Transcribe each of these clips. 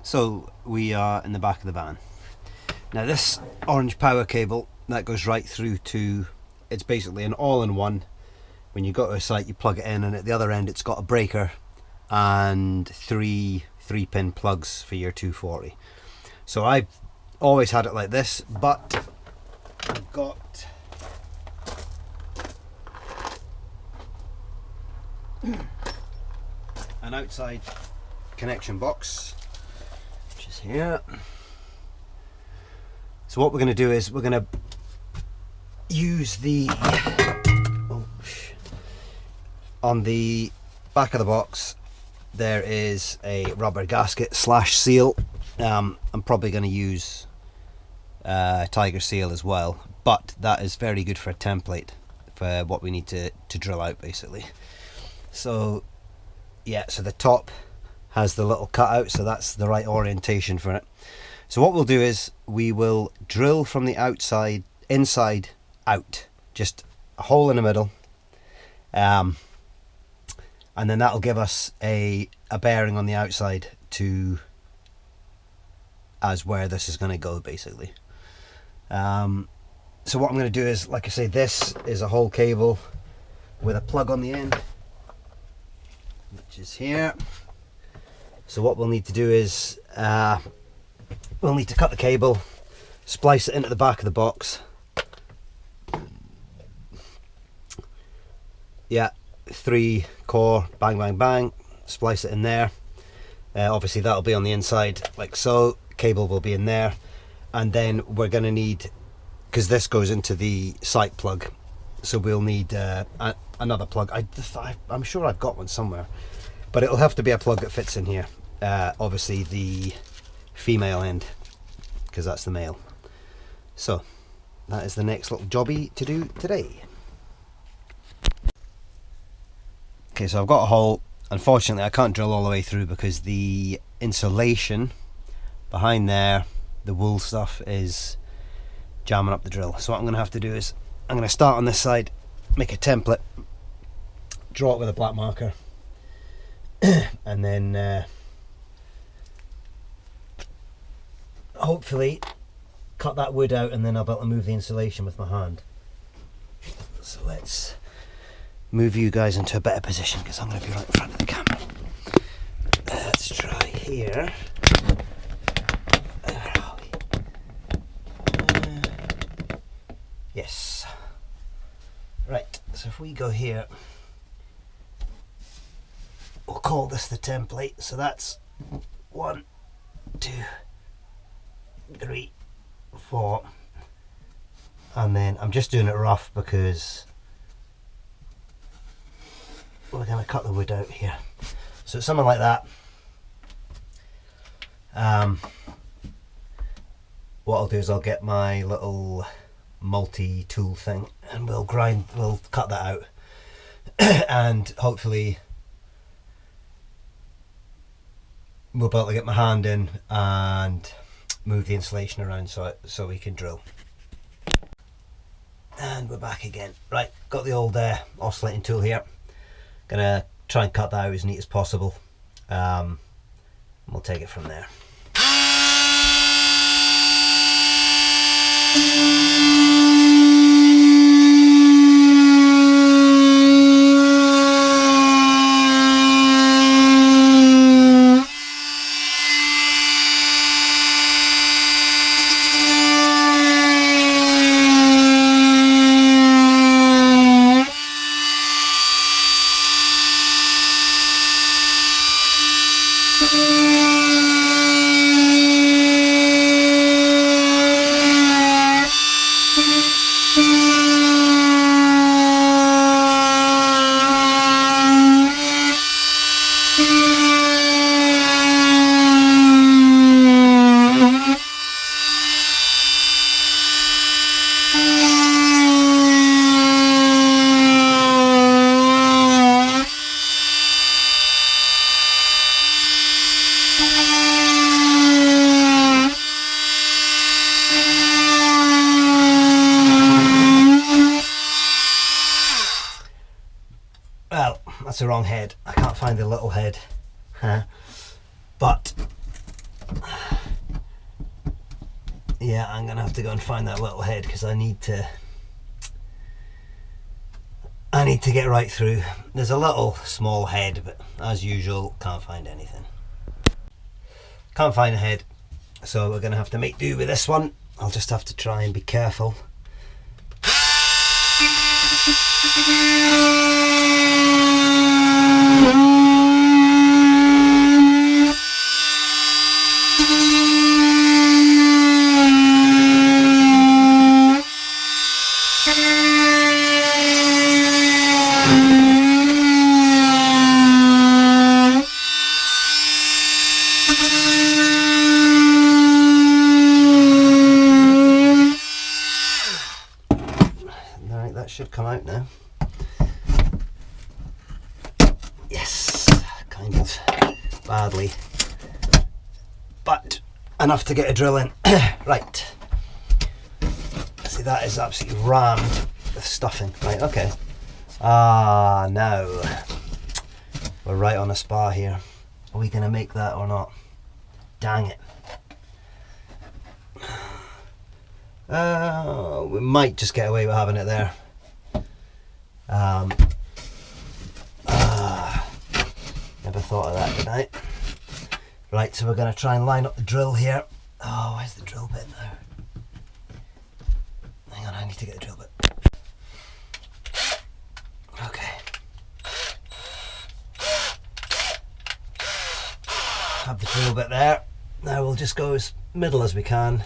So we are in the back of the van. Now this orange power cable, that goes right through to, it's basically an all-in-one. When you go to a site you plug it in, and at the other end it's got a breaker and three 3-pin plugs for your 240. So I've always had it like this, but I've got an outside connection box, which is here. So what we're going to do is we're going to use the on the back of the box there is a rubber gasket slash seal. I'm probably going to use tiger seal as well, but that is very good for a template for what we need to drill out basically. So yeah, so the top has the little cutout, so that's the right orientation for it. So what we'll do is we will drill from the outside, inside out, just a hole in the middle, and then that'll give us a bearing on the outside to as where this is going to go basically. So what I'm going to do is, like I say, this is a whole cable with a plug on the end, which is here. So what we'll need to do is we'll need to cut the cable, splice it into the back of the box. Yeah, 3 core, bang bang bang, splice it in there. Obviously that'll be on the inside like so, cable will be in there, and then we're going to need, because this goes into the site plug, so we'll need another plug. I'm sure I've got one somewhere, but it'll have to be a plug that fits in here. Obviously the female end, because that's the male. So that is the next little jobby to do today. Okay, so I've got a hole. Unfortunately I can't drill all the way through because the insulation behind there, the wool stuff, is jamming up the drill. So what I'm going to have to do is I'm going to start on this side, make a template, draw it with a black marker, and then hopefully cut that wood out, and then I'll be able to move the insulation with my hand. So let's move you guys into a better position, because I'm going to be right in front of the camera. Let's try here. Where are we? Yes. Right, so if we go here, we'll call this the template. So that's 1, 2, 3, 4, and then I'm just doing it rough because we're going to cut the wood out here. So it's something like that. What I'll do is I'll get my little multi-tool thing and we'll cut that out and hopefully we'll be able to get my hand in and move the insulation around so we can drill. And we're back again. Right, got the old oscillating tool here. Gonna try and cut that out as neat as possible. We'll take it from there. Well, that's the wrong head. I can't find the little head. But Yeah, I'm gonna have to go and find that little head because I need to get right through. There's a little small head, but as usual, can't find anything. Can't find a head, so we're gonna have to make do with this one. I'll just have to try and be careful. Right, that should come out now. Yes, kind of badly, but enough to get a drill in. Right, see, that is absolutely rammed with stuffing. Right, okay. Now we're right on a spar here. Are we gonna make that or not? Dang it. We might just get away with having it there. Never thought of that, did I? Right, so we're going to try and line up the drill here. Oh, where's the drill bit now? Hang on, I need to get the drill bit. Okay. Have the drill bit there. Now we'll just go as middle as we can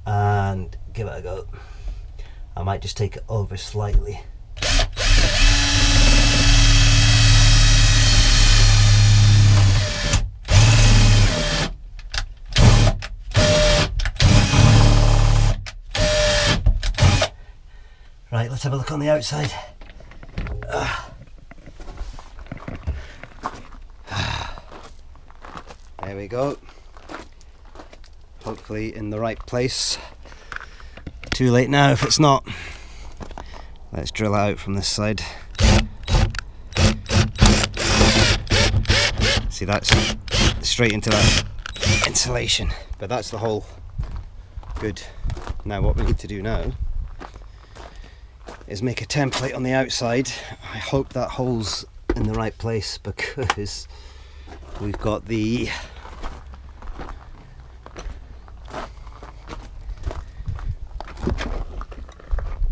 and give it a go. I might just take it over slightly. Right, let's have a look on the outside. There we go. Hopefully in the right place. Too late now if it's not. Let's drill it out from this side. See, that's straight into that insulation, but that's the hole. Good. Now what we need to do now is make a template on the outside. I hope that hole's in the right place because we've got the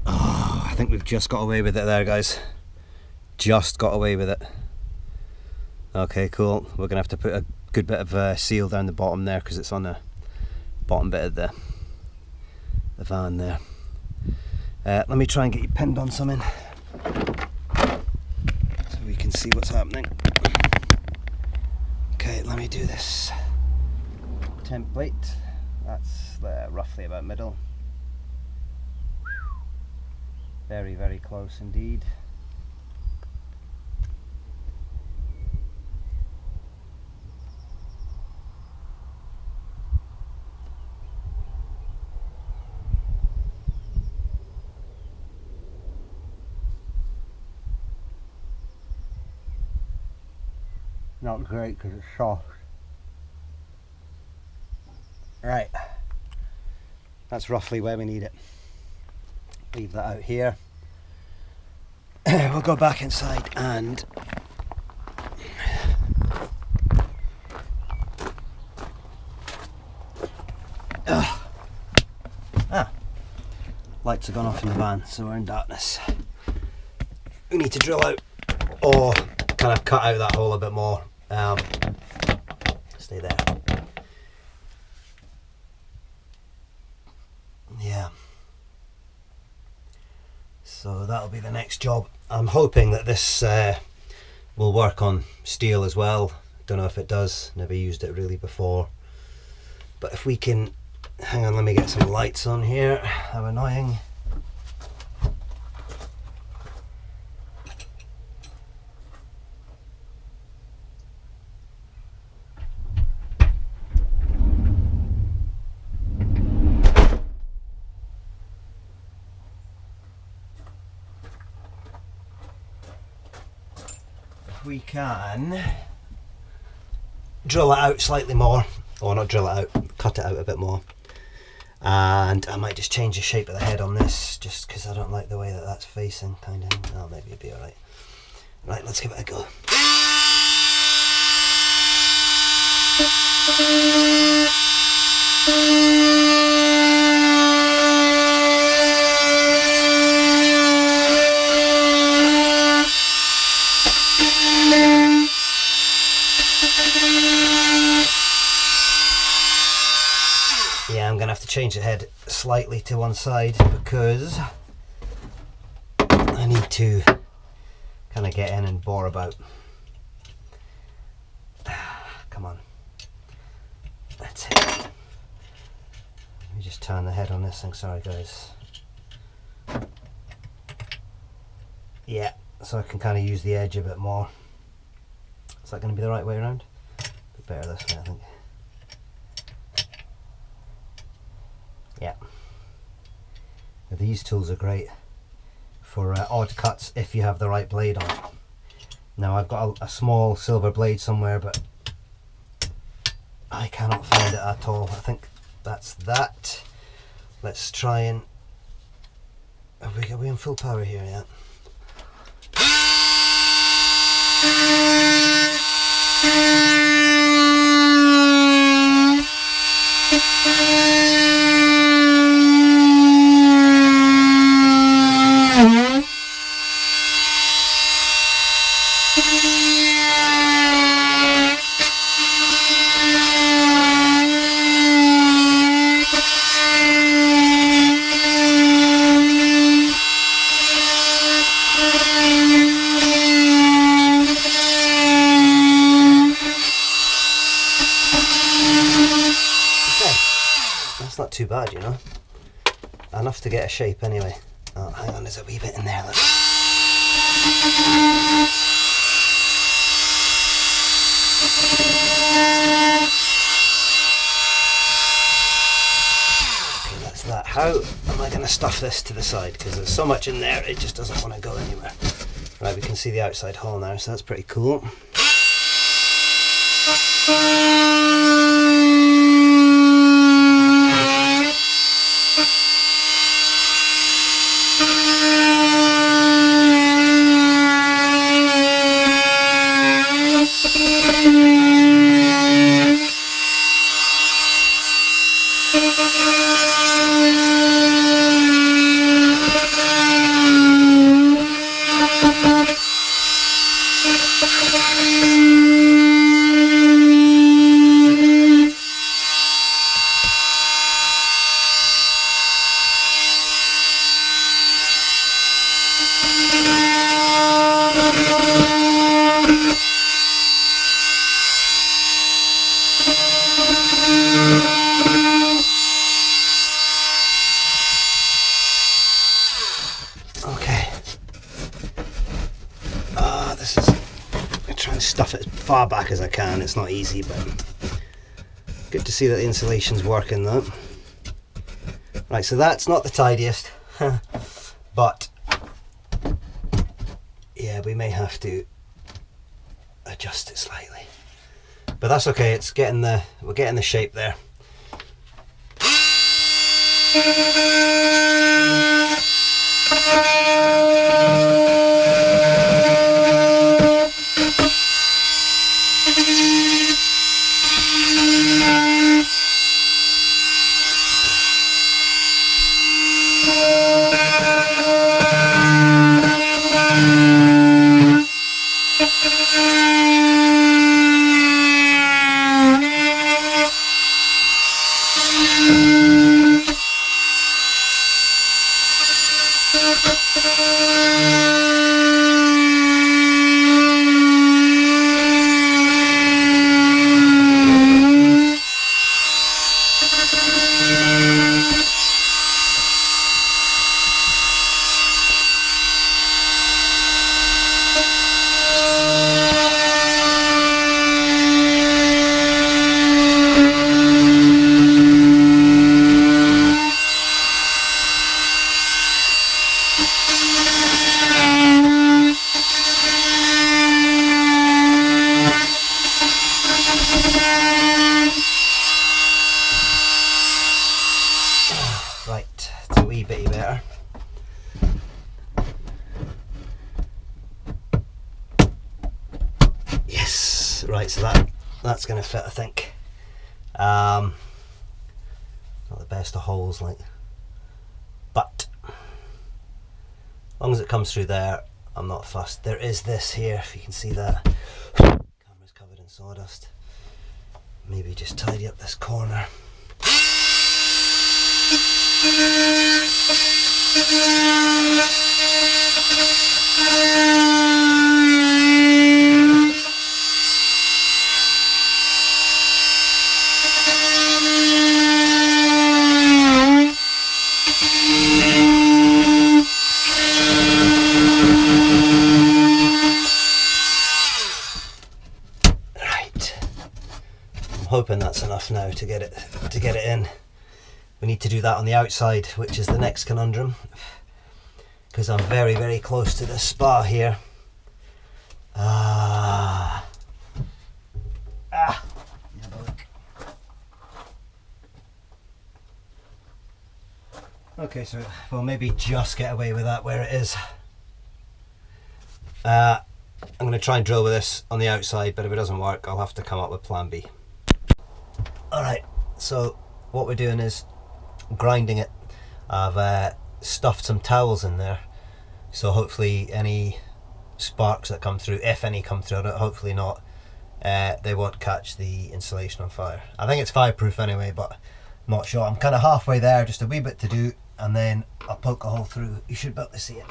I think we've just got away with it there, guys. Just got away with it. Okay, cool. We're gonna have to put a good bit of seal down the bottom there because it's on the bottom bit of the van there. Let me try and get you pinned on something so we can see what's happening. Okay, let me do this template. That's roughly about middle. Very, very close indeed. Not great because it's soft. Right, that's roughly where we need it. Leave that out here. We'll go back inside and lights have gone off in the van, so we're in darkness. We need to drill out or kind of cut out that hole a bit more. Stay there. Yeah. So that'll be the next job. I'm hoping that this will work on steel as well. Don't know if it does, never used it really before. But if we can, hang on, let me get some lights on here. How annoying. We can drill it out slightly more or not drill it out, cut it out a bit more. And I might just change the shape of the head on this, just because I don't like the way that that's facing, kind of. Oh, maybe it'll be alright. Right, let's give it a go. Yeah, I'm going to have to change the head slightly to one side because I need to kind of get in and bore about. Come on. That's it. Let me just turn the head on this thing. Sorry, guys. Yeah, so I can kind of use the edge a bit more. Is that going to be the right way around? A bit better this way, I think. Yeah. These tools are great for odd cuts if you have the right blade on it. Now I've got a small silver blade somewhere, but I cannot find it at all. I think that's that. Let's try and... Are we in full power here yet? That's not too bad, you know. Enough to get a shape anyway. Oh, hang on, there's a wee bit in there. Look. Okay, that's that. How am I going to stuff this to the side? Because there's so much in there, it just doesn't want to go anywhere. Right, we can see the outside hole now, so that's pretty cool. Okay. This is... I try and stuff it as far back as I can. It's not easy, but good to see that the insulation's working though. Right, so that's not the tidiest, but yeah, we may have to adjust it slightly. But that's okay. It's getting the... we're getting the shape there. Yes, right, so that's going to fit, I think. Not the best of holes, like, but as long as it comes through there, I'm not fussed. There is this here, if you can see that. Camera's covered in sawdust. Maybe just tidy up this corner. Hoping that's enough now to get it in. We need to do that on the outside, which is the next conundrum, because I'm very, very close to the spa here. Okay, so we'll maybe just get away with that where it is. I'm going to try and drill with this on the outside, but if it doesn't work, I'll have to come up with plan B. Alright, so what we're doing is grinding it. I've stuffed some towels in there, so hopefully any sparks that come through, if any come through, hopefully not, they won't catch the insulation on fire. I think it's fireproof anyway, but I'm not sure. I'm kind of halfway there, just a wee bit to do, and then I'll poke a hole through. You should be able to see it.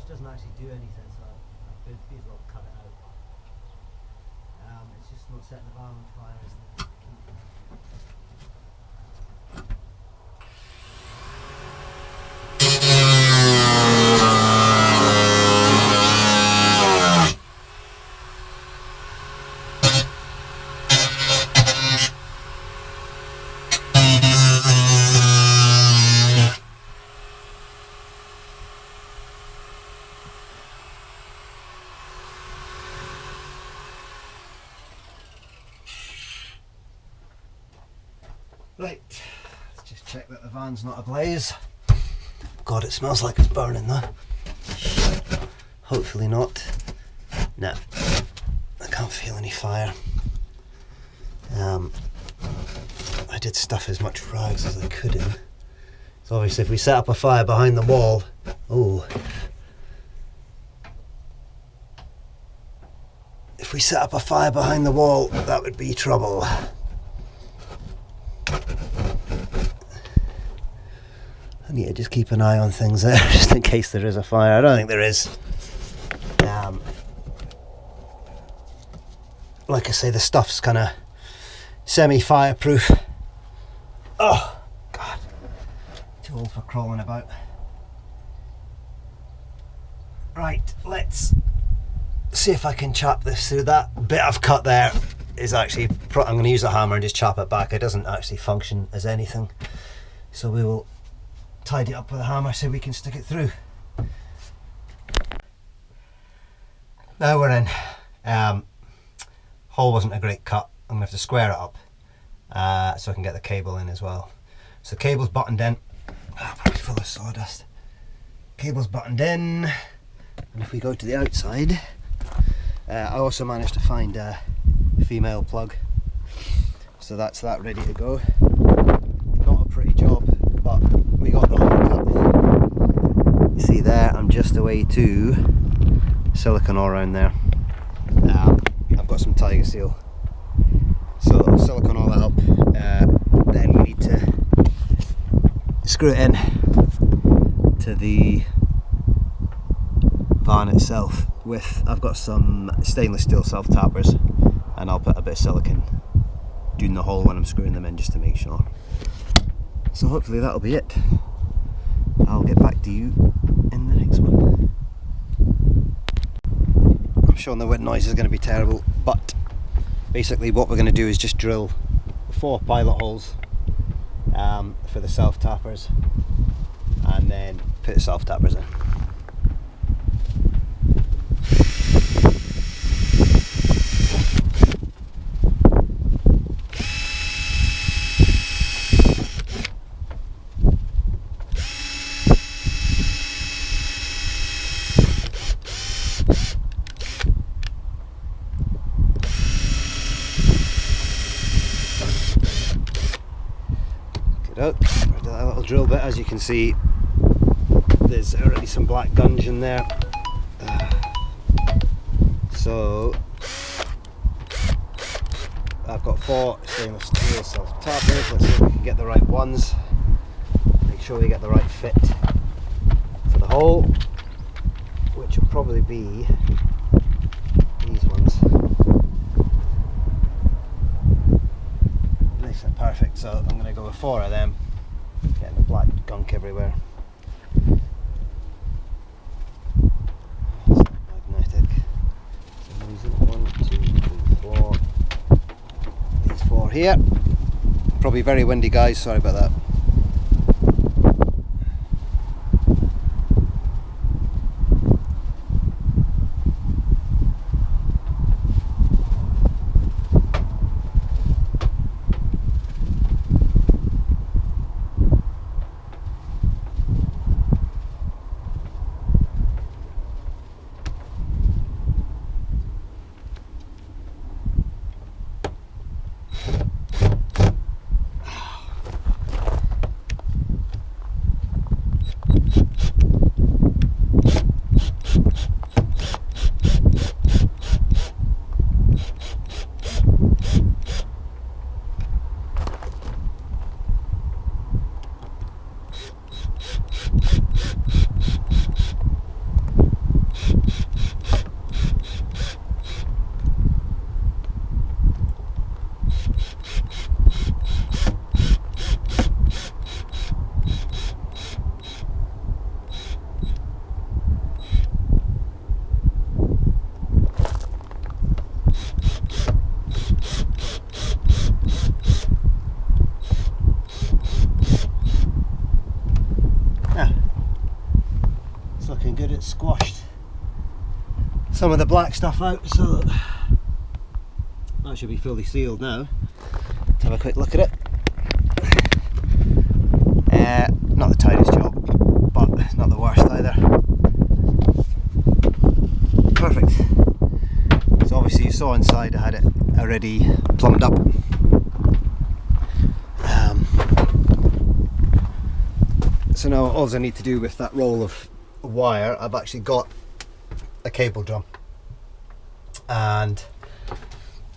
Doesn't actually do anything, so I may as well cut it out. It's just not setting the van on fire, isn't it? Right, let's just check that the van's not ablaze. God, it smells like it's burning though. Hopefully not. No, I can't feel any fire. I did stuff as much rags as I could in. So obviously if we set up a fire behind the wall, oh. If we set up a fire behind the wall, that would be trouble. I need to just keep an eye on things there, just in case there is a fire. I don't think there is. Like I say, the stuff's kind of semi-fireproof. Oh, God. Too old for crawling about. Right, let's see if I can chop this through. That bit I've cut there is actually, I'm going to use a hammer and just chop it back. It doesn't actually function as anything. So we will tidy it up with a hammer so we can stick it through. Now we're in. Hole wasn't a great cut. I'm going to have to square it up so I can get the cable in as well. So the cable's buttoned in. Probably full of sawdust. Cable's buttoned in. And if we go to the outside, I also managed to find a female plug. So that's that ready to go. Not a pretty job, but we got the hookup. You see there, I'm just away to silicone all around there. I've got some tiger seal, so I'll silicone all that up. Then we need to screw it in to the van itself. I've got some stainless steel self tappers, and I'll put a bit of silicone doing the hole when I'm screwing them in, just to make sure. So hopefully that'll be it. I'll get back to you in the next one. I'm sure the wind noise is going to be terrible, but basically what we're going to do is just drill 4 pilot holes for the self tappers, and then put the self tappers in. Out. That little drill bit, as you can see, there's already some black gunge in there. So I've got 4 stainless steel self tappers. Let's see if we can get the right ones. Make sure we get the right fit for the hole, which will probably be these ones. Perfect, so I'm going to go with 4 of them, getting the black gunk everywhere. It's not magnetic. For some reason. 1, 2, 3, 4. These 4 here. Probably very windy, guys, sorry about that. Squashed some of the black stuff out, so that should be fully sealed now. Let's have a quick look at it. saw inside, I had it already plumbed up. So now all I need to do with that roll of wire, I've actually got a cable drum, and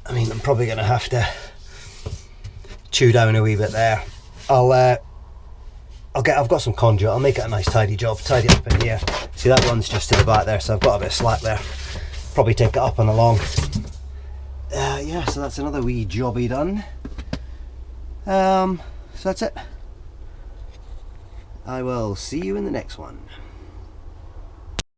I mean I'm probably going to have to chew down a wee bit there. I've got some conduit, I'll make it a nice tidy job, tidy it up in here. See, that runs just to the back there, so I've got a bit of slack there. Probably take it up and along. Yeah, so that's another wee jobby done. So that's it. I will see you in the next one.